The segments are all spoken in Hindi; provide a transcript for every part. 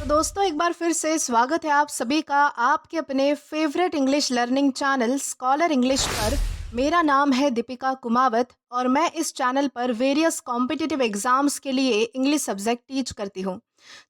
तो दोस्तों एक बार फिर से स्वागत है आप सभी का आपके अपने favourite English learning channel scholar English पर। मेरा नाम है दीपिका कुमावत और मैं इस चैनल पर वेरियस कॉम्पिटिटिव एग्जाम्स के लिए इंग्लिश सब्जेक्ट टीच करती हूँ।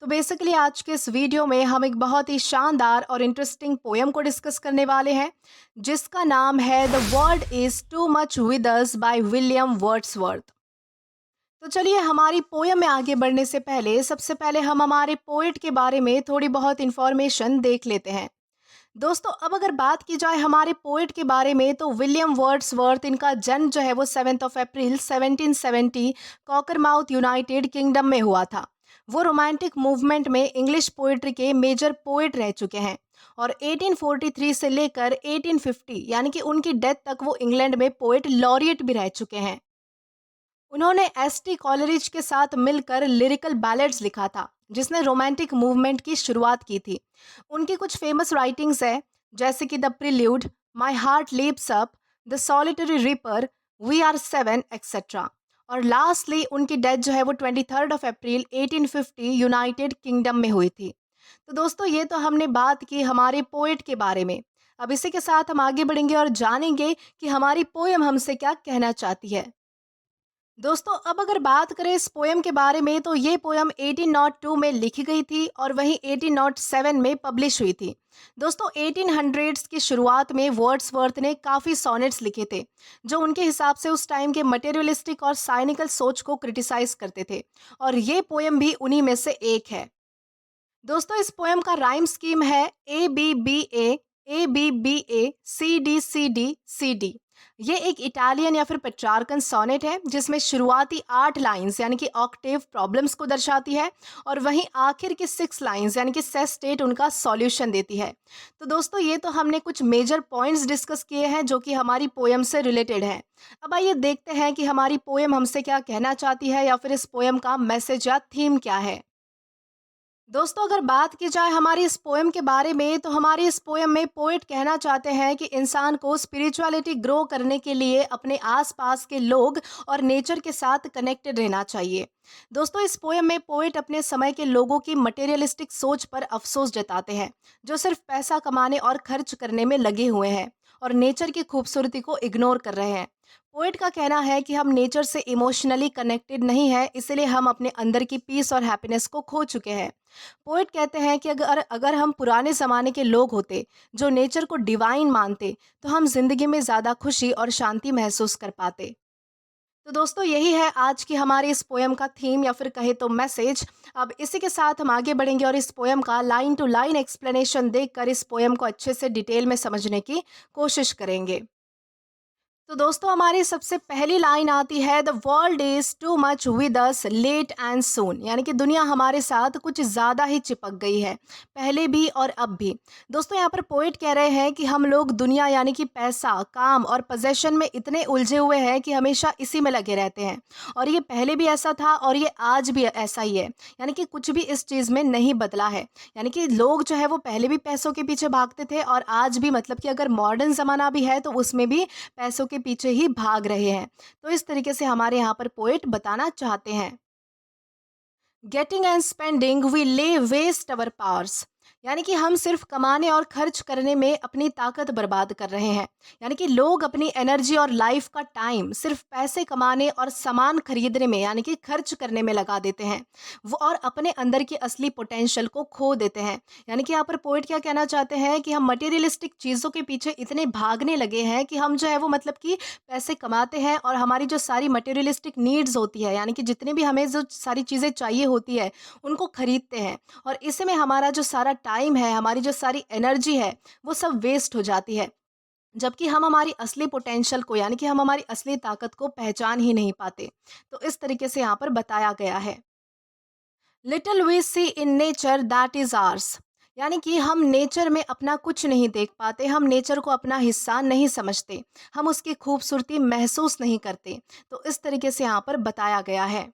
तो बेसिकली आज के इस वीडियो में हम एक बहुत ही शानदार और इंटरेस्टिंग पोयम को डिस्कस करने वाले हैं जिसका नाम है the world is too much with us by William Wordsworth. तो चलिए हमारी पोयम में आगे बढ़ने से पहले सबसे पहले हम हमारे पोएट के बारे में थोड़ी बहुत इन्फॉर्मेशन देख लेते हैं। दोस्तों अब अगर बात की जाए हमारे पोएट के बारे में तो विलियम वर्ड्सवर्थ, इनका जन्म जो है वो 7 अप्रैल 1770 कॉकरमाउथ यूनाइटेड किंगडम में हुआ था। वो रोमांटिक मूवमेंट में इंग्लिश पोएट्री के मेजर पोएट रह चुके हैं और 1843 से लेकर 1850 यानी कि उनकी डेथ तक वो इंग्लैंड में पोएट लॉरिएट भी रह चुके हैं। उन्होंने एस.टी. कॉलरिज के साथ मिलकर लिरिकल बैलेड्स लिखा था जिसने रोमांटिक मूवमेंट की शुरुआत की थी। उनकी कुछ फेमस राइटिंग्स है जैसे कि the prelude, my heart leaps up, the solitary reaper, we are seven etcetera. और लास्टली उनकी डेथ जो है वो 23 अप्रैल 1850 यूनाइटेड किंगडम में हुई थी। तो दोस्तों ये तो हमने बात की हमारे पोएट के बारे में। अब इसी के साथ हम आगे बढ़ेंगे और जानेंगे कि हमारी पोयम हमसे क्या कहना चाहती है। दोस्तों अब अगर बात करें इस पोयम के बारे में तो ये पोयम 1802 में लिखी गई थी और वहीं 1807 में पब्लिश हुई थी। दोस्तों 1800s की शुरुआत में वर्ड्सवर्थ ने काफ़ी सोनेट्स लिखे थे जो उनके हिसाब से उस टाइम के मटेरियलिस्टिक और साइनिकल सोच को क्रिटिसाइज करते थे और ये पोयम भी उन्हीं में से एक है। दोस्तों इस पोयम का राइम स्कीम है A B D C D. ये एक इटालियन या फिर पेट्रार्कन सोनेट है जिसमें शुरुआती 8 लाइंस यानी कि ऑक्टेव प्रॉब्लम्स को दर्शाती है और वहीं आखिर की 6 लाइंस यानी कि सेस्टेट उनका सॉल्यूशन देती है। तो दोस्तों ये तो हमने कुछ मेजर पॉइंट्स डिस्कस किए हैं जो कि हमारी पोयम से रिलेटेड हैं। अब आइए देखते हैं कि हमारी पोयम हमसे क्या कहना चाहती है या फिर इस पोयम का मैसेज या थीम क्या है। दोस्तों अगर बात की जाए हमारी इस पोएम के बारे में तो हमारी इस पोएम में पोएट कहना चाहते हैं कि इंसान को स्पिरिचुअलिटी ग्रो करने के लिए अपने आसपास के लोग और नेचर के साथ कनेक्टेड रहना चाहिए। दोस्तों इस पोएम में पोएट अपने समय के लोगों की मटेरियलिस्टिक सोच पर अफसोस जताते हैं जो सिर्फ पैसा कमाने और खर्च करने में लगे हुए हैं और नेचर की खूबसूरती को इग्नोर कर रहे हैं। पोएट का कहना है कि हम नेचर से इमोशनली कनेक्टेड नहीं है, इसलिए हम अपने अंदर की पीस और हैप्पीनेस को खो चुके हैं। पोएट कहते हैं कि अगर अगर हम पुराने ज़माने के लोग होते जो नेचर को डिवाइन मानते तो हम जिंदगी में ज़्यादा खुशी और शांति महसूस कर पाते। तो दोस्तों यही है आज की हमारी इस पोयम का थीम या फिर कहे तो मैसेज। अब इसी के साथ हम आगे बढ़ेंगे और इस पोयम का लाइन टू लाइन एक्सप्लेनेशन देखकर इस पोयम को अच्छे से डिटेल में समझने की कोशिश करेंगे। तो दोस्तों हमारी सबसे पहली लाइन आती है the world is too much with us late and soon, यानी कि दुनिया हमारे साथ कुछ ज़्यादा ही चिपक गई है, पहले भी और अब भी। दोस्तों यहाँ पर पोएट कह रहे हैं कि हम लोग दुनिया यानी कि पैसा, काम और पोजेशन में इतने उलझे हुए हैं कि हमेशा इसी में लगे रहते हैं और ये पहले भी ऐसा था और ये आज भी ऐसा ही है, यानी कि कुछ भी इस चीज़ में नहीं बदला है। यानी कि लोग जो है वो पहले भी पैसों के पीछे भागते थे और आज भी, मतलब कि अगर मॉडर्न ज़माना भी है तो उसमें भी पैसों के पीछे ही भाग रहे हैं। तो इस तरीके से हमारे यहाँ पर पोएट बताना चाहते हैं गेटिंग एंड स्पेंडिंग वी ले वेस्ट अवर पावर्स, यानी कि हम सिर्फ कमाने और खर्च करने में अपनी ताकत बर्बाद कर रहे हैं। यानी कि लोग अपनी एनर्जी और लाइफ का टाइम सिर्फ पैसे कमाने और सामान खरीदने में यानी कि खर्च करने में लगा देते हैं वो और अपने अंदर की असली पोटेंशियल को खो देते हैं। यानी कि यहाँ पर पोइट क्या कहना चाहते हैं कि हम मटेरियलिस्टिक चीज़ों के पीछे इतने भागने लगे हैं कि हम जो है वो, मतलब कि पैसे कमाते हैं और हमारी जो सारी मटेरियलिस्टिक नीड्स होती है यानी कि जितनी भी हमें जो सारी चीज़ें चाहिए होती है उनको खरीदते हैं और इसमें हमारा जो सारा टाइम है, हमारी जो सारी एनर्जी है वो सब वेस्ट हो जाती है। जबकि हम हमारी असली पोटेंशियल को यानी कि हम हमारी असली ताकत को पहचान ही नहीं पाते। तो इस तरीके से यहाँ पर बताया गया है little we see in nature that is ours, यानी कि हम नेचर में अपना कुछ नहीं देख पाते, हम नेचर को अपना हिस्सा नहीं समझते, हम उसकी खूबसूरती महसूस नहीं करते। तो इस तरीके से यहाँ पर बताया गया है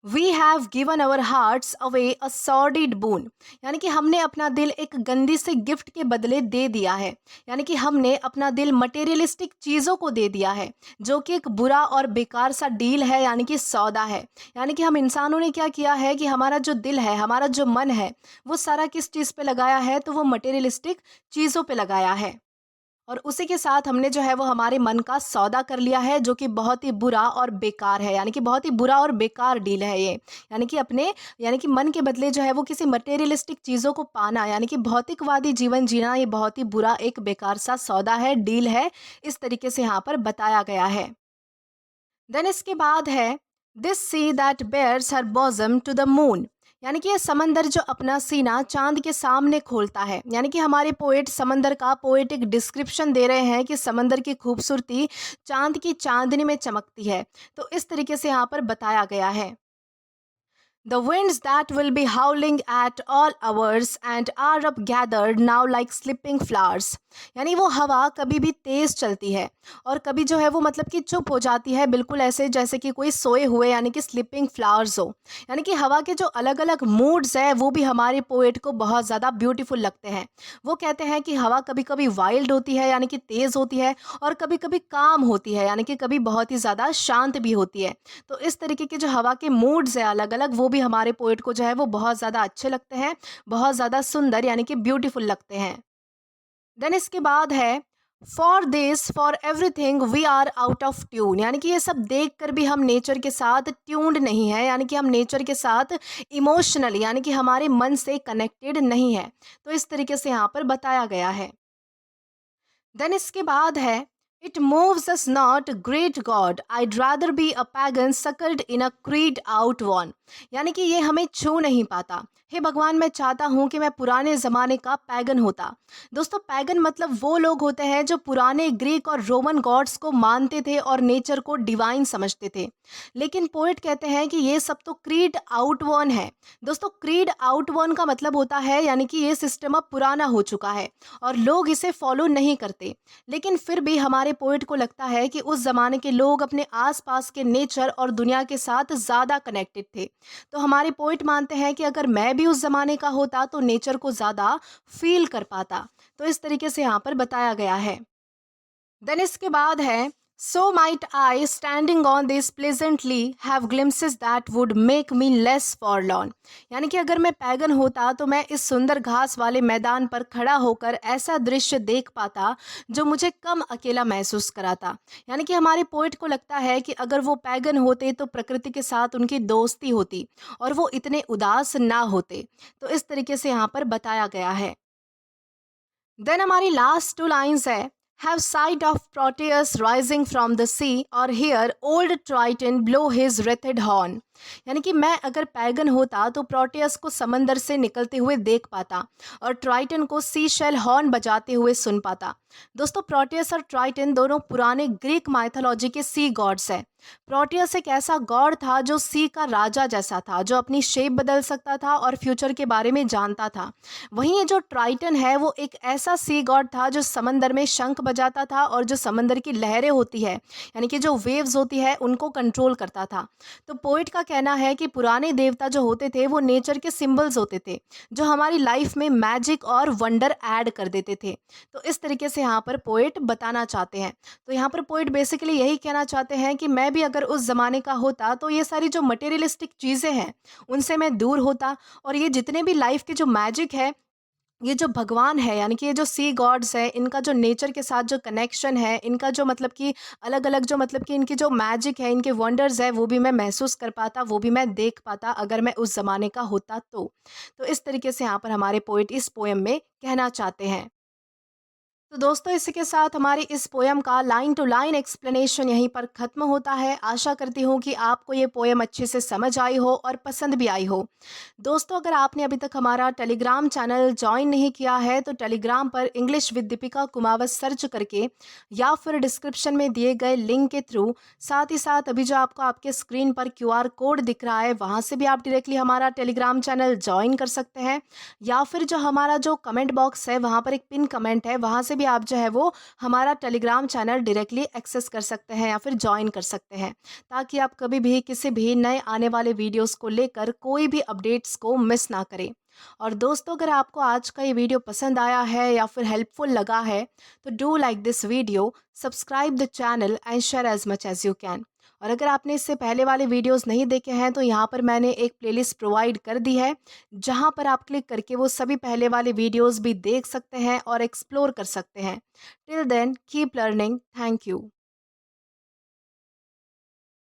we have given our hearts away a sordid boon, यानी कि हमने अपना दिल एक गंदी से गिफ्ट के बदले दे दिया है। यानी कि हमने अपना दिल मटेरियलिस्टिक चीज़ों को दे दिया है, जो कि एक बुरा और बेकार सा डील है, यानी कि सौदा है। यानी कि हम इंसानों ने क्या किया है कि हमारा जो दिल है, हमारा जो मन है, वो सारा किस चीज़ पे लगाया है, तो वो मटेरियलिस्टिक चीज़ों पे लगाया है। और उसी के साथ हमने जो है वो हमारे मन का सौदा कर लिया है, जो कि बहुत ही बुरा और बेकार है, यानी कि बहुत ही बुरा और बेकार डील है ये। यानी कि अपने यानी कि मन के बदले जो है वो किसी मटेरियलिस्टिक चीज़ों को पाना, यानी कि भौतिकवादी जीवन जीना, ये बहुत ही बुरा एक बेकार सा सौदा है, डील है। इस तरीके से यहाँ पर बताया गया है। देन इसके बाद है this sea that bares her bosom to the moon, यानी कि ये समंदर जो अपना सीना चांद के सामने खोलता है। यानी कि हमारे पोएट समंदर का पोएटिक डिस्क्रिप्शन दे रहे हैं कि समंदर की खूबसूरती चांद की चांदनी में चमकती है। तो इस तरीके से यहाँ पर बताया गया है। The winds that will be howling at all hours and are up gathered now like slipping flowers, यानी वो हवा कभी भी तेज चलती है और कभी जो है वो मतलब कि चुप हो जाती है, बिल्कुल ऐसे जैसे कि कोई सोए हुए, यानी कि स्लिपिंग फ्लावर्स हो। यानी कि हवा के जो अलग अलग मूड्स है वो भी हमारे पोएट को बहुत ज़्यादा ब्यूटीफुल लगते हैं। वो कहते हैं कि हवा कभी कभी वाइल्ड होती है, यानी कि तेज़ होती है, और कभी कभी काम होती है, यानी कि कभी बहुत ही ज़्यादा शांत भी होती है। तो इस तरीके के जो हवा के मूड्स है अलग अलग, वो भी हमारे पोएट को जो है वो बहुत ज़्यादा अच्छे लगते हैं, बहुत ज़्यादा सुंदर, यानी कि ब्यूटीफुल लगते हैं। देन इसके बाद है for this for everything we are out of tune, यानी कि ये सब देख कर भी हम नेचर के साथ ट्यून्ड नहीं है, यानी कि हम नेचर के साथ इमोशनली, यानी कि हमारे मन से कनेक्टेड नहीं है। तो इस तरीके से यहाँ पर बताया गया है। देन इसके बाद है it moves us not great God I'd rather be a pagan suckled in a creed outworn, यानी कि ये हमें छू नहीं पाता। हे भगवान, मैं चाहता हूँ कि मैं पुराने ज़माने का पैगन होता। दोस्तों, पैगन मतलब वो लोग होते हैं जो पुराने ग्रीक और रोमन गॉड्स को मानते थे और नेचर को डिवाइन समझते थे। लेकिन पोएट कहते हैं कि ये सब तो क्रीड आउट वन है। दोस्तों, क्रीड आउट वन का मतलब होता है यानी कि ये सिस्टम अब पुराना हो चुका है और लोग इसे फॉलो नहीं करते। लेकिन फिर भी हमारे पोएट को लगता है कि उस ज़माने के लोग अपने आसपास के नेचर और दुनिया के साथ ज़्यादा कनेक्टेड थे। तो हमारे पोएट मानते हैं कि अगर मैं भी उस ज़माने का होता तो नेचर को ज़्यादा फील कर पाता। तो इस तरीके से यहाँ पर बताया गया है। देन इसके बाद है so might I standing on this pleasant lea have glimpses that would make me less forlorn, यानी कि अगर मैं पैगन होता तो मैं इस सुंदर घास वाले मैदान पर खड़ा होकर ऐसा दृश्य देख पाता जो मुझे कम अकेला महसूस कराता। यानी कि हमारे पोइट को लगता है कि अगर वो पैगन होते तो प्रकृति के साथ उनकी दोस्ती होती और वो इतने उदास ना होते। तो इस तरीके से यहाँ पर बताया गया है। देन हमारी लास्ट टू लाइन्स है have sight of Proteus rising from the sea और hear old Triton blow his wreathed horn, यानी कि मैं अगर पैगन होता तो प्रोटेयस को समंदर से निकलते हुए देख पाता और ट्राइटन को सी शेल हॉर्न बजाते हुए सुन पाता। दोस्तों, प्रोटेयस और ट्राइटन दोनों पुराने ग्रीक माइथोलॉजी के सी गॉड्स हैं। प्रोटियस एक ऐसा गॉड था जो सी का राजा जैसा था, जो अपनी शेप बदल सकता था और फ्यूचर के बारे में जानता था। वहीं ये जो ट्राइटन है वो एक ऐसा सी गॉड था जो समंदर में शंख बजाता था और जो समंदर की लहरें होती है, यानी कि जो वेव्स होती है, उनको कंट्रोल करता था। तो पोइट का कहना है कि पुराने देवता जो होते थे वो नेचर के सिंबल्स होते थे, जो हमारी लाइफ में मैजिक और वंडर ऐड कर देते थे। तो इस तरीके से यहाँ पर पोइट बताना चाहते हैं। तो यहाँ पर पोइट बेसिकली यही कहना चाहते हैं कि मैं भी अगर उस ज़माने का होता तो ये सारी जो मटेरियलिस्टिक चीज़ें हैं उनसे मैं दूर होता, और ये जितने भी लाइफ के जो मैजिक है, ये जो भगवान है, यानी कि ये जो सी गॉड्स है, इनका जो नेचर के साथ जो कनेक्शन है, इनका जो मतलब कि अलग अलग जो मतलब कि इनकी जो मैजिक है, इनके वंडर्स है, वो भी मैं महसूस कर पाता, वो भी मैं देख पाता अगर मैं उस ज़माने का होता तो इस तरीके से यहाँ पर हमारे पोइट इस पोएम में कहना चाहते हैं। तो दोस्तों, इसी के साथ हमारी इस पोएम का लाइन टू लाइन एक्सप्लेनेशन यहीं पर ख़त्म होता है। आशा करती हूँ कि आपको ये पोएम अच्छे से समझ आई हो और पसंद भी आई हो। दोस्तों, अगर आपने अभी तक हमारा टेलीग्राम चैनल ज्वाइन नहीं किया है तो टेलीग्राम पर English with Deepika Kumawat search करके या फिर डिस्क्रिप्शन में दिए गए लिंक के थ्रू, साथ ही साथ अभी जो आपको आपके स्क्रीन पर QR कोड दिख रहा है वहाँ से भी आप डायरेक्टली हमारा टेलीग्राम चैनल ज्वाइन कर सकते हैं, या फिर जो हमारा जो कमेंट बॉक्स है वहाँ पर एक पिन कमेंट है, वहाँ से से भी आप जो है वो हमारा टेलीग्राम चैनल डायरेक्टली एक्सेस कर सकते हैं या फिर जॉइन कर सकते हैं, ताकि आप कभी भी किसी भी नए आने वाले वीडियोस को लेकर कोई भी अपडेट्स को मिस ना करें। और दोस्तों, अगर आपको आज का ये वीडियो पसंद आया है या फिर हेल्पफुल लगा है तो do like this video, subscribe the channel and share as much as you can. और अगर आपने इससे पहले वाले वीडियोस नहीं देखे हैं तो यहाँ पर मैंने एक प्लेलिस्ट प्रोवाइड कर दी है, जहाँ पर आप क्लिक करके वो सभी पहले वाले वीडियोस भी देख सकते हैं और एक्सप्लोर कर सकते हैं। Till then keep learning. Thank you.